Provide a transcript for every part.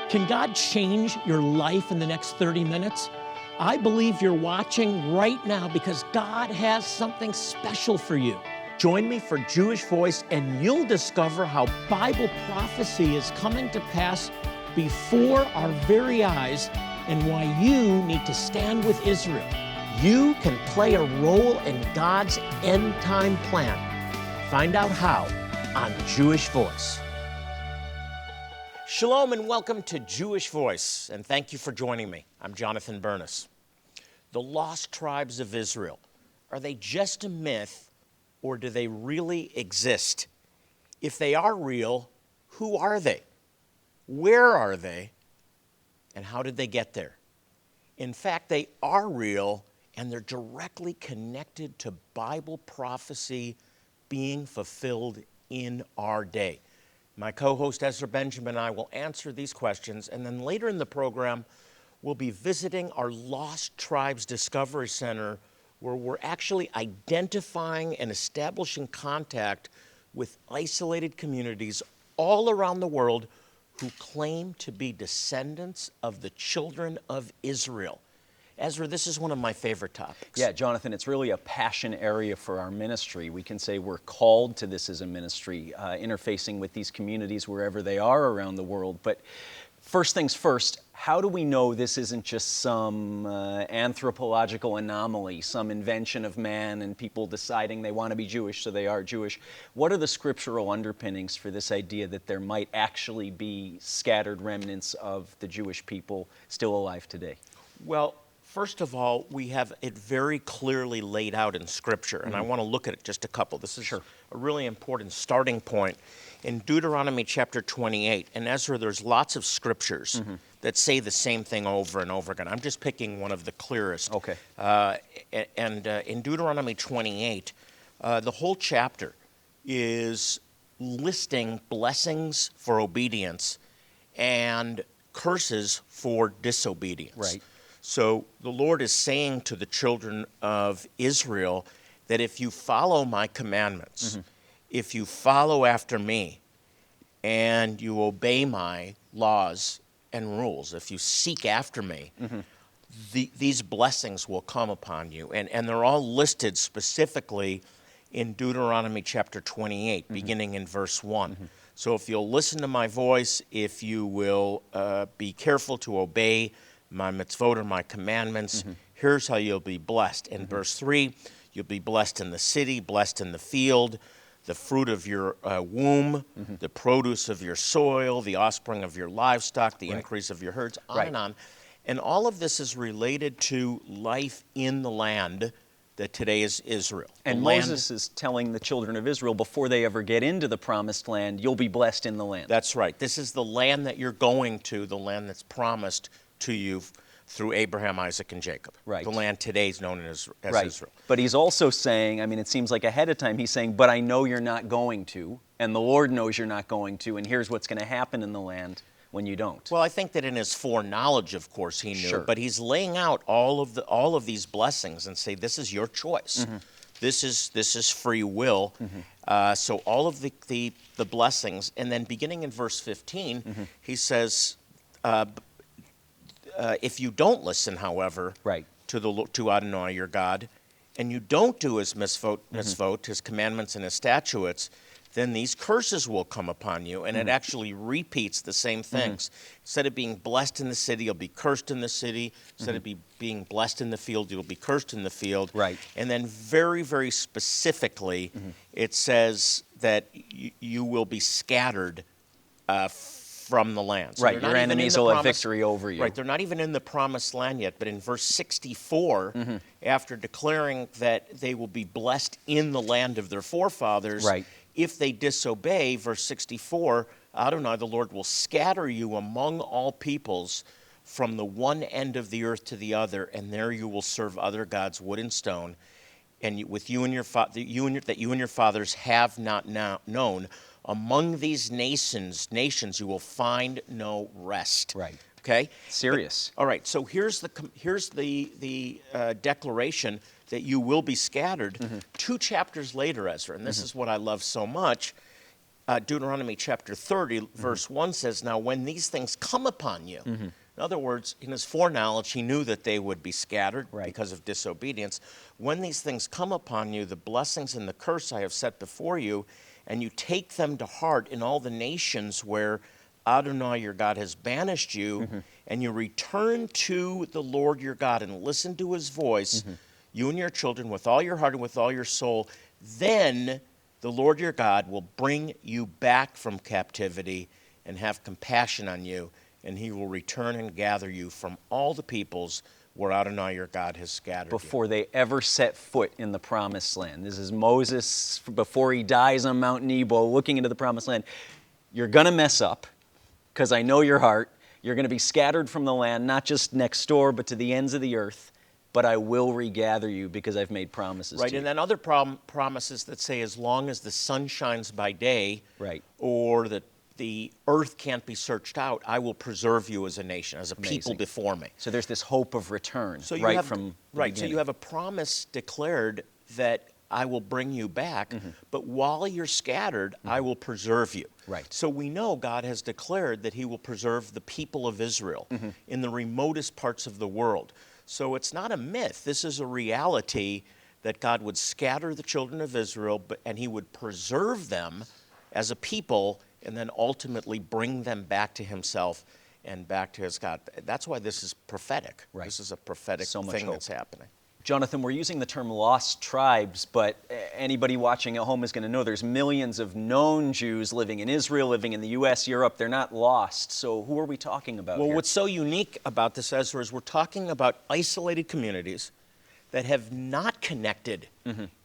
Can God change your life in the next 30 minutes? I believe you're watching right now because God has something special for you. Join me for Jewish Voice and you'll discover how Bible prophecy is coming to pass before our very eyes and why you need to stand with Israel. You can play a role in God's end-time plan. Find out how on Jewish Voice. Shalom and welcome to Jewish Voice, and thank you for joining me. I'm Jonathan Bernis. The lost tribes of Israel, are they just a myth or do they really exist? If they are real, who are they? Where are they? And how did they get there? In fact, they are real and they're directly connected to Bible prophecy being fulfilled in our day. My co-host Ezra Benjamin and I will answer these questions, and then later in the program, we'll be visiting our Lost Tribes Discovery Center, where we're actually identifying and establishing contact with isolated communities all around the world who claim to be descendants of the children of Israel. Ezra, this is one of my favorite topics. Yeah, Jonathan, it's really a passion area for our ministry. We can say we're called to this as a ministry, interfacing with these communities wherever they are around the world. But first things first, how do we know this isn't just some anthropological anomaly, some invention of man and people deciding they want to be Jewish, so they are Jewish? What are the scriptural underpinnings for this idea that there might actually be scattered remnants of the Jewish people still alive today? Well, first of all, we have it very clearly laid out in Scripture, and I want to look at it just a couple. This is a really important starting point. In Deuteronomy Chapter 28, and Ezra, there's lots of scriptures that say the same thing over and over again. I'm just picking one of the clearest. Okay. In Deuteronomy 28, the whole chapter is listing blessings for obedience and curses for disobedience. Right. So the Lord is saying to the children of Israel that if you follow my commandments, if you follow after me, and you obey my laws and rules, if you seek after me, these blessings will come upon you. And they're all listed specifically in Deuteronomy chapter 28, beginning in verse 1. So if you'll listen to my voice, if you will be careful to obey my mitzvot or my commandments, here's how you'll be blessed. In verse 3, you'll be blessed in the city, blessed in the field, the fruit of your womb, the produce of your soil, the offspring of your livestock, the increase of your herds, on and on. And all of this is related to life in the land that today is Israel. And Moses is telling the children of Israel before they ever get into the promised land, you'll be blessed in the land. That's right. This is the land that you're going to, the land that's promised to you through Abraham, Isaac, and Jacob. Right. The land today is known as Israel. But he's also saying, I mean, it seems like ahead of time, he's saying, but I know you're not going to, and the Lord knows you're not going to, and here's what's going to happen in the land when you don't. Well, I think that in his foreknowledge, of course, he knew, but he's laying out all of these blessings and say, this is your choice. This is free will. So all of the blessings, and then beginning in verse 15, he says, if you don't listen, however, to Adonai your God, and you don't do his mitzvot, his commandments and his statutes, then these curses will come upon you. And it actually repeats the same things. Instead of being blessed in the city, you'll be cursed in the city. Instead of being blessed in the field, you'll be cursed in the field. Right. And then very, very specifically, it says that you will be scattered from the land. So your enemies will have victory over you. Right, they're not even in the promised land yet, but in verse 64, after declaring that they will be blessed in the land of their forefathers, if they disobey, verse 64, Adonai, the Lord, will scatter you among all peoples from the one end of the earth to the other, and there you will serve other gods, wood and stone, and with you and your fathers have not known. Among these nations you will find no rest. Right. Okay. Serious. All right. So here's the declaration that you will be scattered. 2 chapters later, Ezra, and this is what I love so much. Deuteronomy Chapter 30, verse 1 says, now when these things come upon you, in other words, in his foreknowledge, he knew that they would be scattered because of disobedience. When these things come upon you, the blessings and the curse I have set before you, and you take them to heart in all the nations where Adonai your God has banished you, and you return to the Lord your God and listen to his voice, you and your children, with all your heart and with all your soul, then the Lord your God will bring you back from captivity and have compassion on you, and he will return and gather you from all the peoples where Adonai your God has scattered you. Before they ever set foot in the promised land. This is Moses before he dies on Mount Nebo looking into the promised land. You're going to mess up because I know your heart. You're going to be scattered from the land, not just next door, but to the ends of the earth. But I will regather you because I've made promises to you. And then other promises that say as long as the sun shines by day, or that the earth can't be searched out, I will preserve you as a nation, as a people before me. So there's this hope of return from the beginning. So you have a promise declared that I will bring you back, but while you're scattered, I will preserve you. So we know God has declared that he will preserve the people of Israel in the remotest parts of the world. So it's not a myth. This is a reality that God would scatter the children of Israel, and he would preserve them as a people and then ultimately bring them back to himself and back to his God. That's why this is prophetic. This is a prophetic thing that's happening. Jonathan, we're using the term lost tribes, but anybody watching at home is going to know there's millions of known Jews living in Israel, living in the U.S., Europe. They're not lost. So who are we talking about here? Well, what's so unique about this, Ezra, is we're talking about isolated communities that have not connected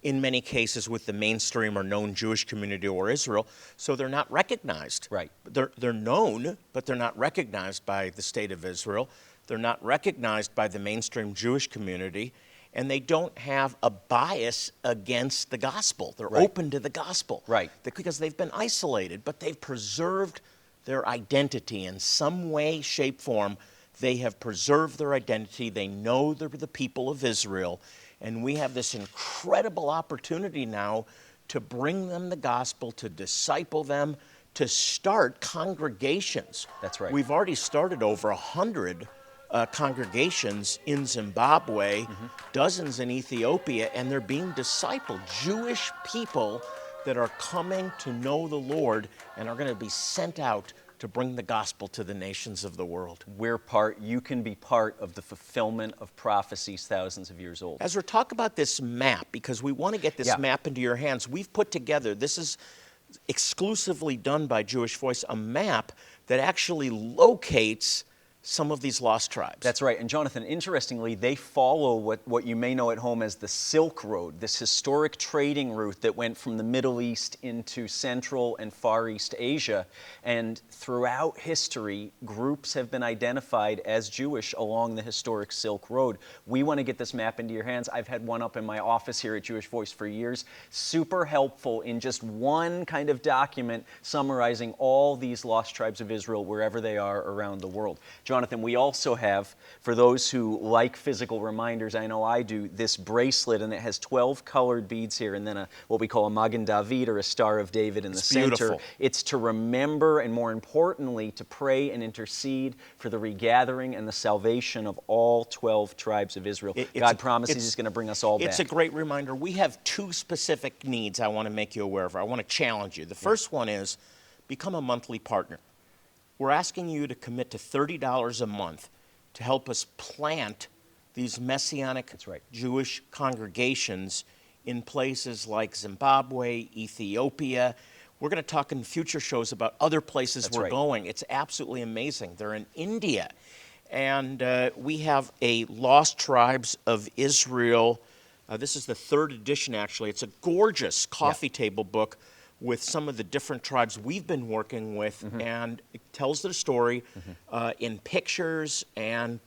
in many cases with the mainstream or known Jewish community or Israel, so they're not recognized. They're known, but they're not recognized by the state of Israel. They're not recognized by the mainstream Jewish community, and they don't have a bias against the gospel. They're open to the gospel. Because they've been isolated, but they've preserved their identity in some way, shape, form. They have preserved their identity. They know they're the people of Israel. And we have this incredible opportunity now to bring them the gospel, to disciple them, to start congregations. We've already started over 100 congregations in Zimbabwe, dozens in Ethiopia, and they're being discipled. Jewish people that are coming to know the Lord and are going to be sent out to bring the gospel to the nations of the world. You can be part of the fulfillment of prophecies thousands of years old. Ezra, talk about this map, because we want to get this map into your hands. We've put together, this is exclusively done by Jewish Voice, a map that actually locates some of these lost tribes. That's right. And Jonathan, interestingly, they follow what you may know at home as the Silk Road, this historic trading route that went from the Middle East into Central and Far East Asia. And throughout history, groups have been identified as Jewish along the historic Silk Road. We want to get this map into your hands. I've had one up in my office here at Jewish Voice for years. Super helpful in just one kind of document summarizing all these lost tribes of Israel wherever they are around the world. Jonathan, we also have, for those who like physical reminders, I know I do, this bracelet, and it has 12 colored beads here, and then what we call a Magen David, or a Star of David in the center. Beautiful. It's to remember, and more importantly, to pray and intercede for the regathering and the salvation of all 12 tribes of Israel. God promises He's going to bring us all back. It's a great reminder. We have two specific needs I want to make you aware of. I want to challenge you. The first one is become a monthly partner. We're asking you to commit to $30 a month to help us plant these Messianic Jewish congregations in places like Zimbabwe, Ethiopia. We're going to talk in future shows about other places we're going. It's absolutely amazing. They're in India. And we have a Lost Tribes of Israel. This is the third edition, actually. It's a gorgeous coffee table book with some of the different tribes we've been working with, and it tells the story in pictures and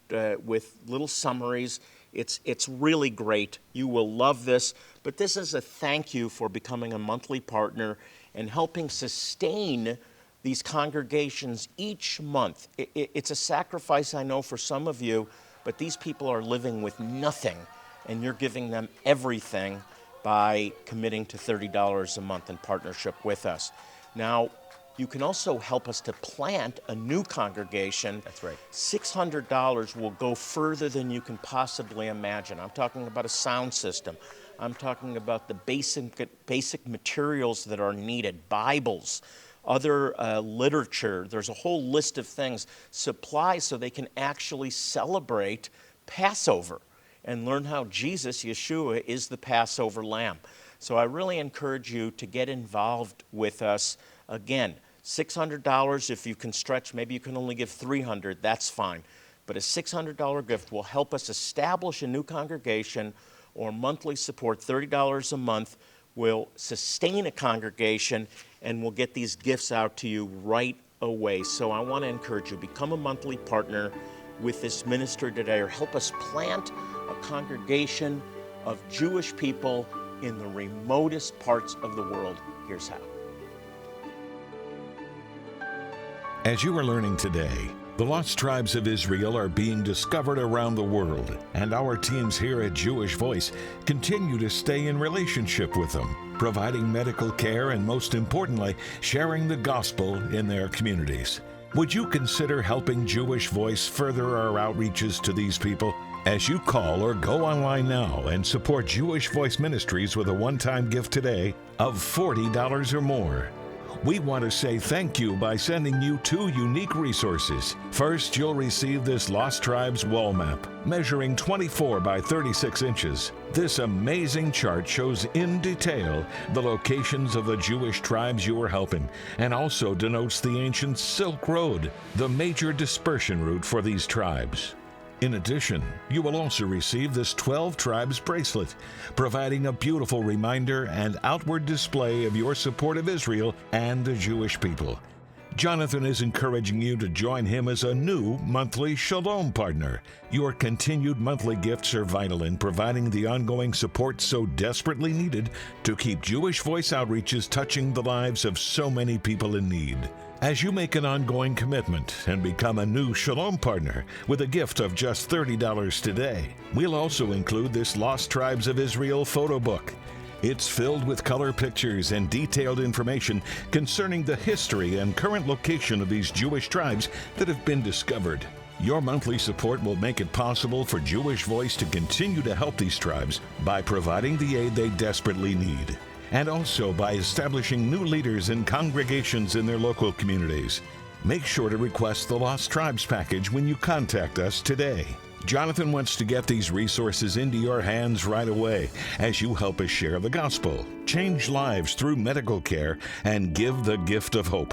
with little summaries. It's really great. You will love this. But this is a thank you for becoming a monthly partner and helping sustain these congregations each month. It's a sacrifice, I know, for some of you, but these people are living with nothing, and you're giving them everything by committing to $30 a month in partnership with us. Now, you can also help us to plant a new congregation. That's right. $600 will go further than you can possibly imagine. I'm talking about a sound system. I'm talking about the basic materials that are needed, Bibles, other literature. There's a whole list of things, supplies so they can actually celebrate Passover and learn how Jesus, Yeshua, is the Passover lamb. So I really encourage you to get involved with us. Again, $600, if you can stretch, maybe you can only give $300, that's fine. But a $600 gift will help us establish a new congregation, or monthly support, $30 a month, will sustain a congregation, and we'll get these gifts out to you right away. So I want to encourage you, become a monthly partner with this ministry today, or help us plant a congregation of Jewish people in the remotest parts of the world. Here's how. As you are learning today, the lost tribes of Israel are being discovered around the world, and our teams here at Jewish Voice continue to stay in relationship with them, providing medical care and, most importantly, sharing the gospel in their communities. Would you consider helping Jewish Voice further our outreaches to these people? As you call or go online now and support Jewish Voice Ministries with a one-time gift today of $40 or more. We want to say thank you by sending you two unique resources. First, you'll receive this Lost Tribes wall map, measuring 24 by 36 inches. This amazing chart shows in detail the locations of the Jewish tribes you are helping, and also denotes the ancient Silk Road, the major dispersion route for these tribes. In addition, you will also receive this 12 Tribes bracelet, providing a beautiful reminder and outward display of your support of Israel and the Jewish people. Jonathan is encouraging you to join him as a new monthly Shalom partner. Your continued monthly gifts are vital in providing the ongoing support so desperately needed to keep Jewish Voice outreaches touching the lives of so many people in need. As you make an ongoing commitment and become a new Shalom partner with a gift of just $30 today, we'll also include this Lost Tribes of Israel photo book. It's filled with color pictures and detailed information concerning the history and current location of these Jewish tribes that have been discovered. Your monthly support will make it possible for Jewish Voice to continue to help these tribes by providing the aid they desperately need, and also by establishing new leaders and congregations in their local communities. Make sure to request the Lost Tribes package when you contact us today. Jonathan wants to get these resources into your hands right away as you help us share the gospel, change lives through medical care, and give the gift of hope.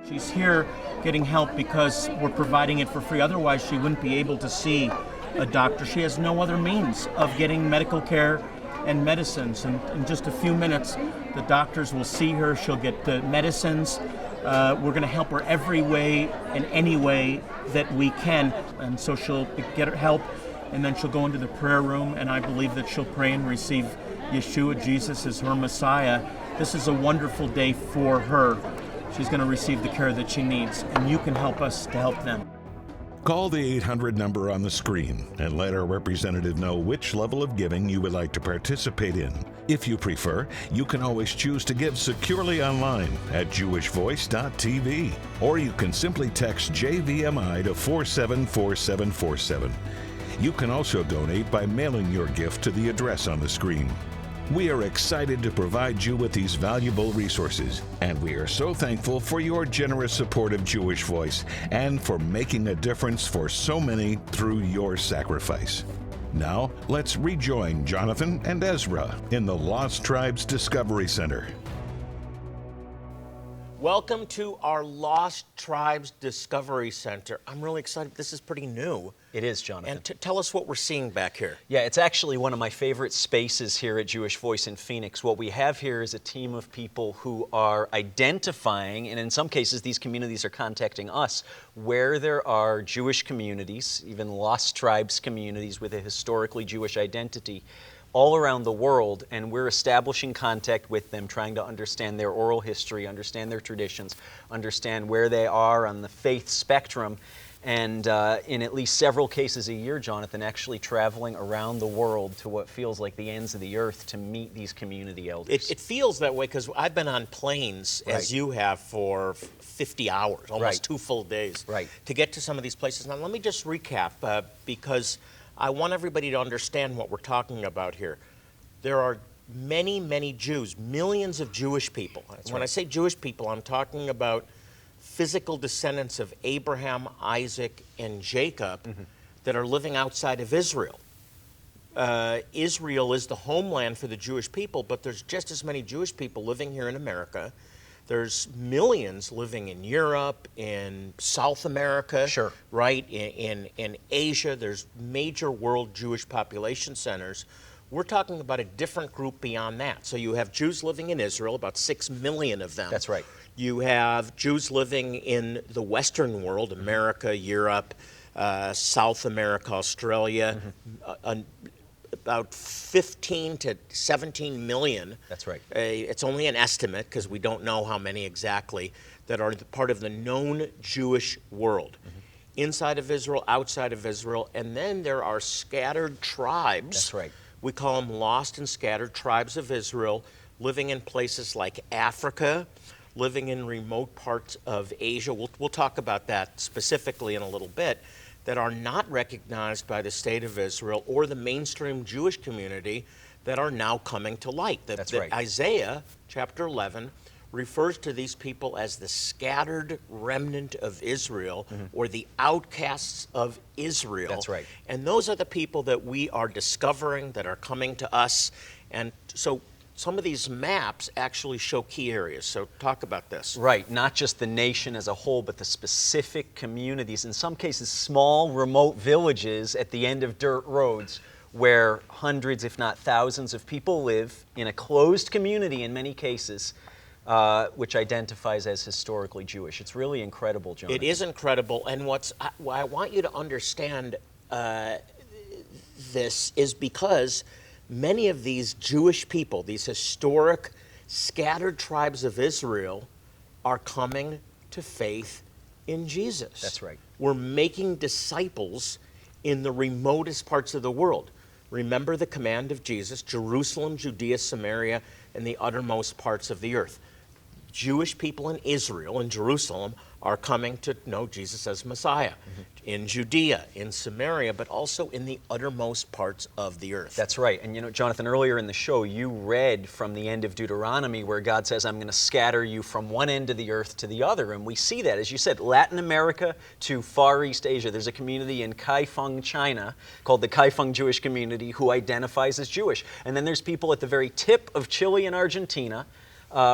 She's here getting help because we're providing it for free. Otherwise, she wouldn't be able to see a doctor. She has no other means of getting medical care and medicines. And in just a few minutes, the doctors will see her. She'll get the medicines. We're going to help her every way and any way that we can. And so she'll get her help, and then she'll go into the prayer room, and I believe that she'll pray and receive Yeshua, Jesus, as her Messiah. This is a wonderful day for her. She's going to receive the care that she needs, and you can help us to help them. Call the 800 number on the screen and let our representative know which level of giving you would like to participate in. If you prefer, you can always choose to give securely online at jewishvoice.tv, or you can simply text JVMI to 474747. You can also donate by mailing your gift to the address on the screen. We are excited to provide you with these valuable resources, and we are so thankful for your generous support of Jewish Voice and for making a difference for so many through your sacrifice. Now, let's rejoin Jonathan and Ezra in the Lost Tribes Discovery Center. Welcome to our Lost Tribes Discovery Center. I'm really excited. This is pretty new. It is, Jonathan. And tell us what we're seeing back here. Yeah, it's actually one of my favorite spaces here at Jewish Voice in Phoenix. What we have here is a team of people who are identifying, and in some cases these communities are contacting us, where there are Jewish communities, even lost tribes communities with a historically Jewish identity, all around the world, and we're establishing contact with them, trying to understand their oral history, understand their traditions, understand where they are on the faith spectrum, and in at least several cases a year, Jonathan, actually traveling around the world to what feels like the ends of the earth to meet these community elders. It feels that way because I've been on planes, as you have, for 50 hours, almost 2 full days, to get to some of these places. Now, let me just recap, because I want everybody to understand what we're talking about here. There are many, many Jews, millions of Jewish people. When I say Jewish people, I'm talking about physical descendants of Abraham, Isaac, and Jacob that are living outside of Israel. Israel is the homeland for the Jewish people, but there's just as many Jewish people living here in America. There's millions living in Europe, in South America, right? In Asia, there's major world Jewish population centers. We're talking about a different group beyond that. So you have Jews living in Israel, about 6 million of them. That's right. You have Jews living in the Western world, America, Europe, South America, Australia, about 15 to 17 million. That's right. It's only an estimate because we don't know how many exactly that are part of the known Jewish world. Inside of Israel, outside of Israel, and then there are scattered tribes. That's right. We call them lost and scattered tribes of Israel, living in places like Africa, living in remote parts of Asia. We'll talk about that specifically in a little bit, that are not recognized by the state of Israel or the mainstream Jewish community that are now coming to light. That's right. Isaiah chapter 11 refers to these people as the scattered remnant of Israel, or the outcasts of Israel. That's right. And those are the people that we are discovering, that are coming to us. And so some of these maps actually show key areas. So talk about this. Right, not just the nation as a whole, but the specific communities, in some cases small, remote villages at the end of dirt roads where hundreds, if not thousands of people live in a closed community in many cases, which identifies as historically Jewish. It's really incredible, Jonathan. It is incredible, and what I want you to understand this is because many of these Jewish people, these historic scattered tribes of Israel, are coming to faith in Jesus. That's right. We're making disciples in the remotest parts of the world. Remember the command of Jesus, Jerusalem, Judea, Samaria, and the uttermost parts of the earth. Jewish people in Israel, in Jerusalem, are coming to know Jesus as Messiah. In Judea, in Samaria, but also in the uttermost parts of the earth. That's right. And you know, Jonathan, earlier in the show, you read from the end of Deuteronomy where God says, I'm going to scatter you from one end of the earth to the other. And we see that, as you said, Latin America to Far East Asia. There's a community in Kaifung, China, called the Kaifung Jewish community, who identifies as Jewish. And then there's people at the very tip of Chile and Argentina,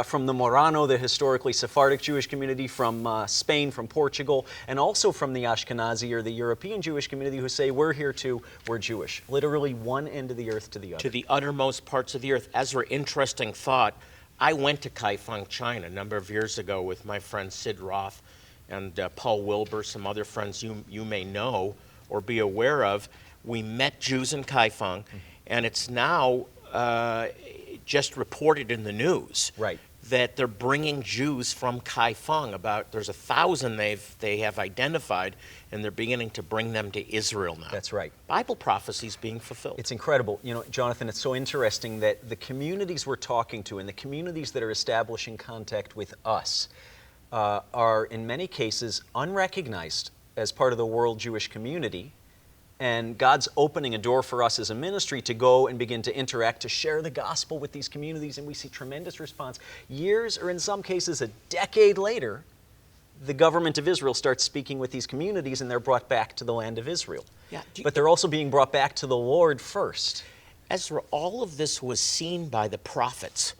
from the Morano, the historically Sephardic Jewish community, from Spain, from Portugal, and also from the Ashkenazi or the European Jewish community, who say, we're here too, we're Jewish. Literally one end of the earth to the other. To the uttermost parts of the earth. Ezra, interesting thought. I went to Kaifung, China a number of years ago with my friend Sid Roth and Paul Wilbur, some other friends you may know or be aware of. We met Jews in Kaifung, and it's now just reported in the news that they're bringing Jews from Kaifung. There's 1,000 they have identified, and they're beginning to bring them to Israel now. That's right. Bible prophecy's being fulfilled. It's incredible. You know, Jonathan, it's so interesting that the communities we're talking to and the communities that are establishing contact with us are in many cases unrecognized as part of the world Jewish community. And God's opening a door for us as a ministry to go and begin to interact, to share the gospel with these communities, and we see tremendous response. Years, or in some cases a decade later, the government of Israel starts speaking with these communities, and they're brought back to the land of Israel. But they're also being brought back to the Lord first. Ezra, all of this was seen by the prophets.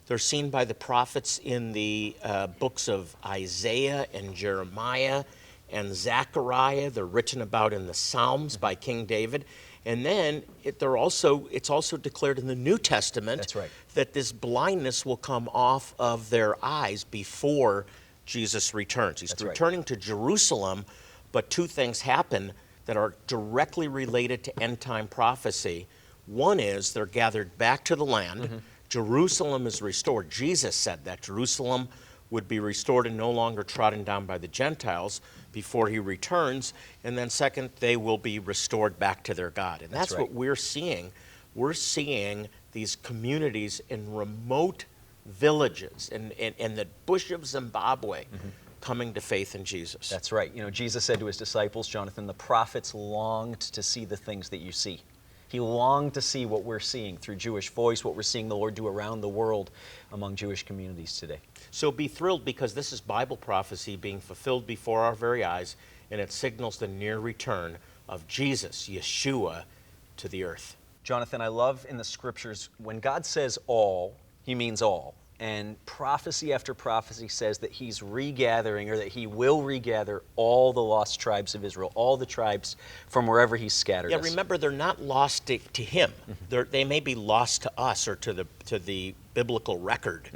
They're seen by the prophets in the books of Isaiah and Jeremiah and Zechariah. They're written about in the Psalms by King David. And then it's also declared in the New Testament that this blindness will come off of their eyes before Jesus returns. He's returning to Jerusalem, but two things happen that are directly related to end-time prophecy. One is they're gathered back to the land. Jerusalem is restored. Jesus said that Jerusalem would be restored and no longer trodden down by the Gentiles before he returns. And then second, they will be restored back to their God. And that's right. what we're seeing. We're seeing these communities in remote villages in the bush of Zimbabwe coming to faith in Jesus. That's right. You know, Jesus said to his disciples, Jonathan, the prophets longed to see the things that you see. He longed to see what we're seeing through Jewish Voice, what we're seeing the Lord do around the world among Jewish communities today. So be thrilled, because this is Bible prophecy being fulfilled before our very eyes, and it signals the near return of Jesus, Yeshua, to the earth. Jonathan, I love in the Scriptures, when God says all, he means all. And prophecy after prophecy says that he's regathering, or that he will regather all the lost tribes of Israel, all the tribes from wherever he's scattered us. Remember, they're not lost to him. They may be lost to us or to the biblical record,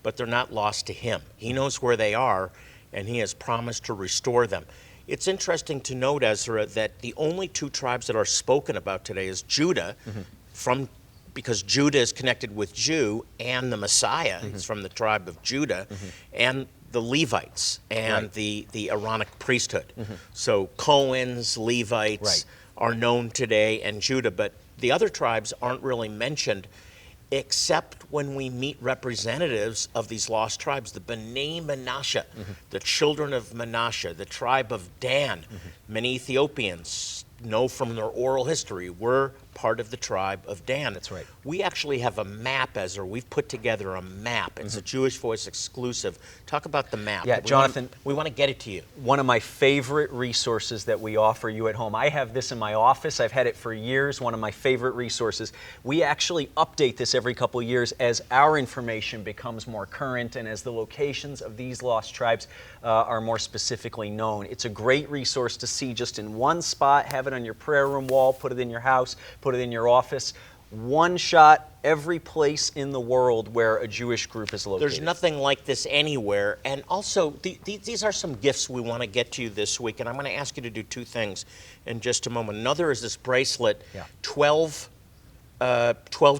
but they're not lost to him. He knows where they are, and he has promised to restore them. It's interesting to note, Ezra, that the only two tribes that are spoken about today is Judah, because Judah is connected with Jew, and the Messiah is from the tribe of Judah, and the Levites and the Aaronic priesthood. So Cohens, Levites are known today, and Judah, but the other tribes aren't really mentioned, except when we meet representatives of these lost tribes, the B'nai Manasseh, the children of Manasseh, the tribe of Dan. Many Ethiopians know from their oral history we're part of the tribe of Dan. That's right. We actually have a map, Ezra. We've put together a map. It's a Jewish Voice exclusive. Talk about the map. Yeah, Jonathan, we want to get it to you. One of my favorite resources that we offer you at home. I have this in my office. I've had it for years. One of my favorite resources. We actually update this every couple of years as our information becomes more current and as the locations of these lost tribes are more specifically known. It's a great resource to see just in one spot. Have it on your prayer room wall. Put it in your house. Put it in your office. One shot, every place in the world where a Jewish group is located. There's nothing like this anywhere. And also, these are some gifts we want to get to you this week. And I'm going to ask you to do two things in just a moment. Another is this bracelet, 12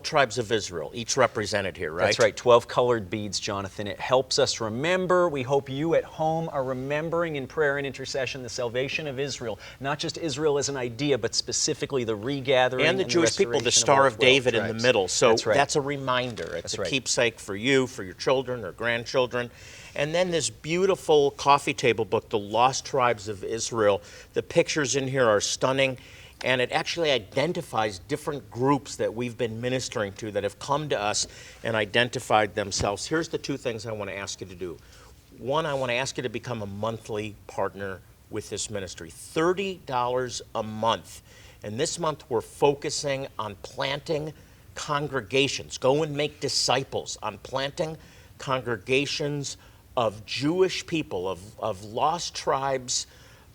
tribes of Israel, each represented here, right? That's right, 12 colored beads, Jonathan. It helps us remember. We hope you at home are remembering in prayer and intercession the salvation of Israel. Not just Israel as an idea, but specifically the regathering and the Jewish people, the Star of David in the middle. So that's a reminder. It's a keepsake for you, for your children or grandchildren. And then this beautiful coffee table book, The Lost Tribes of Israel. The pictures in here are stunning. And it actually identifies different groups that we've been ministering to that have come to us and identified themselves. Here's the two things I want to ask you to do. One, I want to ask you to become a monthly partner with this ministry. $30 a month. And this month we're focusing on planting congregations. Go and make disciples on planting congregations of Jewish people, of lost tribes,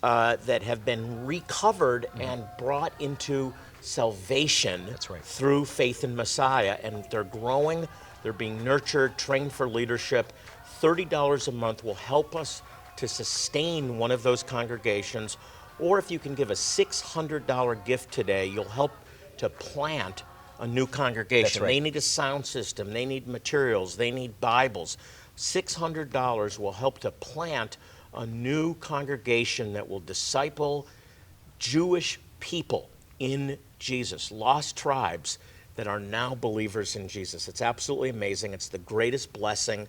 that have been recovered and brought into salvation through faith in Messiah. And they're growing, they're being nurtured, trained for leadership. $30 a month will help us to sustain one of those congregations. Or if you can give a $600 gift today, you'll help to plant a new congregation. They need a sound system, they need materials, they need Bibles. $600 will help to plant a new congregation that will disciple Jewish people in Jesus, lost tribes that are now believers in Jesus. It's absolutely amazing. It's the greatest blessing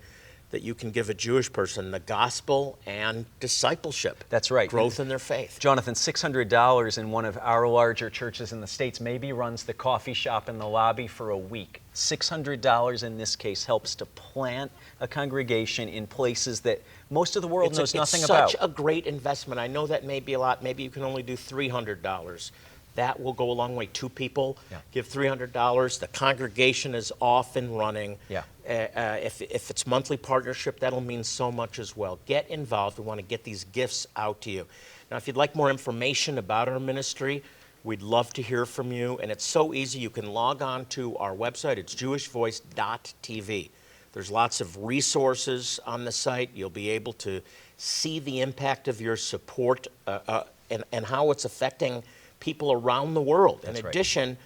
that you can give a Jewish person, the gospel and discipleship. That's right. Growth in their faith. Jonathan, $600 in one of our larger churches in the States maybe runs the coffee shop in the lobby for a week. $600 in this case helps to plant a congregation in places that most of the world knows nothing about. It's such a great investment. I know that may be a lot. Maybe you can only do $300. That will go a long way. Two people give $300. The congregation is off and running. If it's monthly partnership, that'll mean so much as well. Get involved. We want to get these gifts out to you. Now, if you'd like more information about our ministry, we'd love to hear from you. And it's so easy. You can log on to our website. It's jewishvoice.tv. There's lots of resources on the site. You'll be able to see the impact of your support and how it's affecting people around the world. In addition,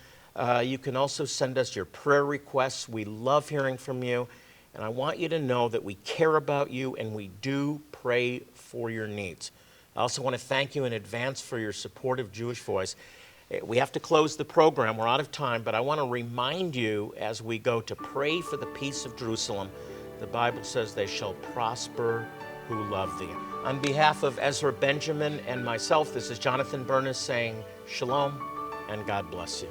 you can also send us your prayer requests. We love hearing from you. And I want you to know that we care about you and we do pray for your needs. I also want to thank you in advance for your support of Jewish Voice. We have to close the program. We're out of time, but I want to remind you as we go to pray for the peace of Jerusalem. The Bible says they shall prosper who love thee. On behalf of Ezra Benjamin and myself, this is Jonathan Burness saying shalom and God bless you.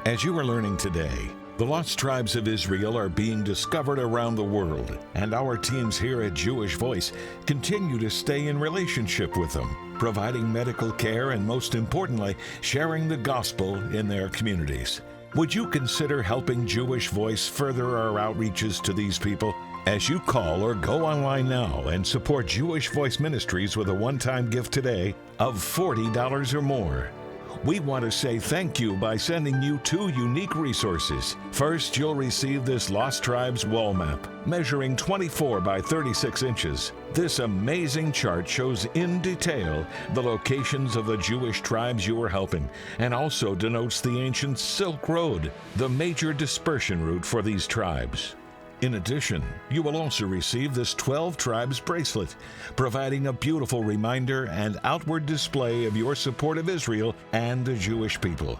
As you are learning today, the lost tribes of Israel are being discovered around the world, and our teams here at Jewish Voice continue to stay in relationship with them, providing medical care and, most importantly, sharing the gospel in their communities. Would you consider helping Jewish Voice further our outreaches to these people? As you call or go online now and support Jewish Voice Ministries with a one-time gift today of $40 or more. We want to say thank you by sending you 2 unique resources. First, you'll receive this Lost Tribes wall map, measuring 24 by 36 inches. This amazing chart shows in detail the locations of the Jewish tribes you are helping, and also denotes the ancient Silk Road, the major dispersion route for these tribes. In addition, you will also receive this 12 Tribes bracelet, providing a beautiful reminder and outward display of your support of Israel and the Jewish people.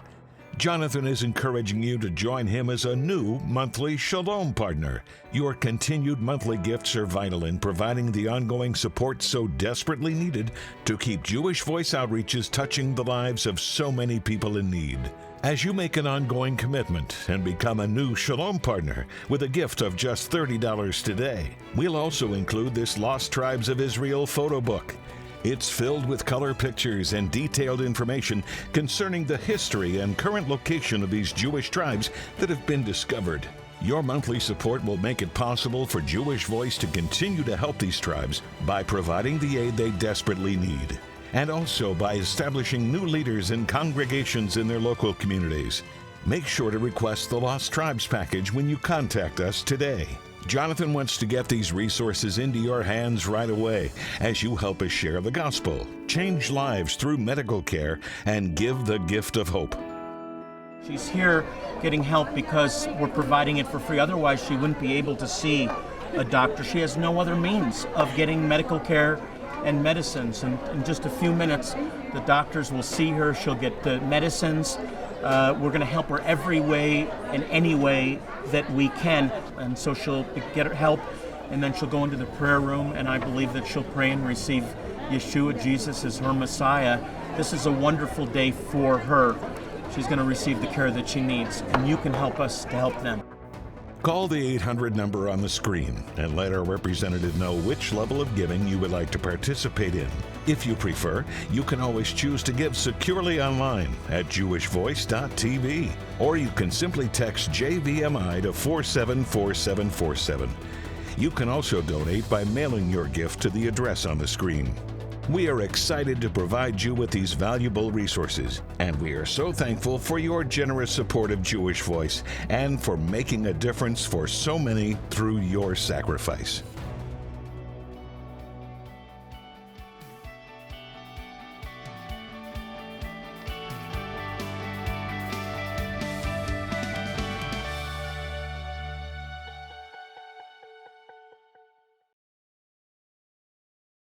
Jonathan is encouraging you to join him as a new monthly Shalom partner. Your continued monthly gifts are vital in providing the ongoing support so desperately needed to keep Jewish Voice outreaches touching the lives of so many people in need. As you make an ongoing commitment and become a new Shalom partner with a gift of just $30 today, we'll also include this Lost Tribes of Israel photo book. It's filled with color pictures and detailed information concerning the history and current location of these Jewish tribes that have been discovered. Your monthly support will make it possible for Jewish Voice to continue to help these tribes by providing the aid they desperately need, and also by establishing new leaders and congregations in their local communities. Make sure to request the Lost Tribes package when you contact us today. Jonathan wants to get these resources into your hands right away as you help us share the gospel, change lives through medical care, and give the gift of hope. She's here getting help because we're providing it for free. Otherwise, she wouldn't be able to see a doctor. She has no other means of getting medical care and medicines. And in just a few minutes, the doctors will see her. She'll get the medicines. We're going to help her every way, in any way that we can. And so she'll get her help, and then she'll go into the prayer room, and I believe that she'll pray and receive Yeshua, Jesus, as her Messiah. This is a wonderful day for her. She's going to receive the care that she needs, and you can help us to help them. Call the 800 number on the screen and let our representative know which level of giving you would like to participate in. If you prefer, you can always choose to give securely online at jewishvoice.tv, or you can simply text JVMI to 474747. You can also donate by mailing your gift to the address on the screen. We are excited to provide you with these valuable resources, and we are so thankful for your generous support of Jewish Voice and for making a difference for so many through your sacrifice.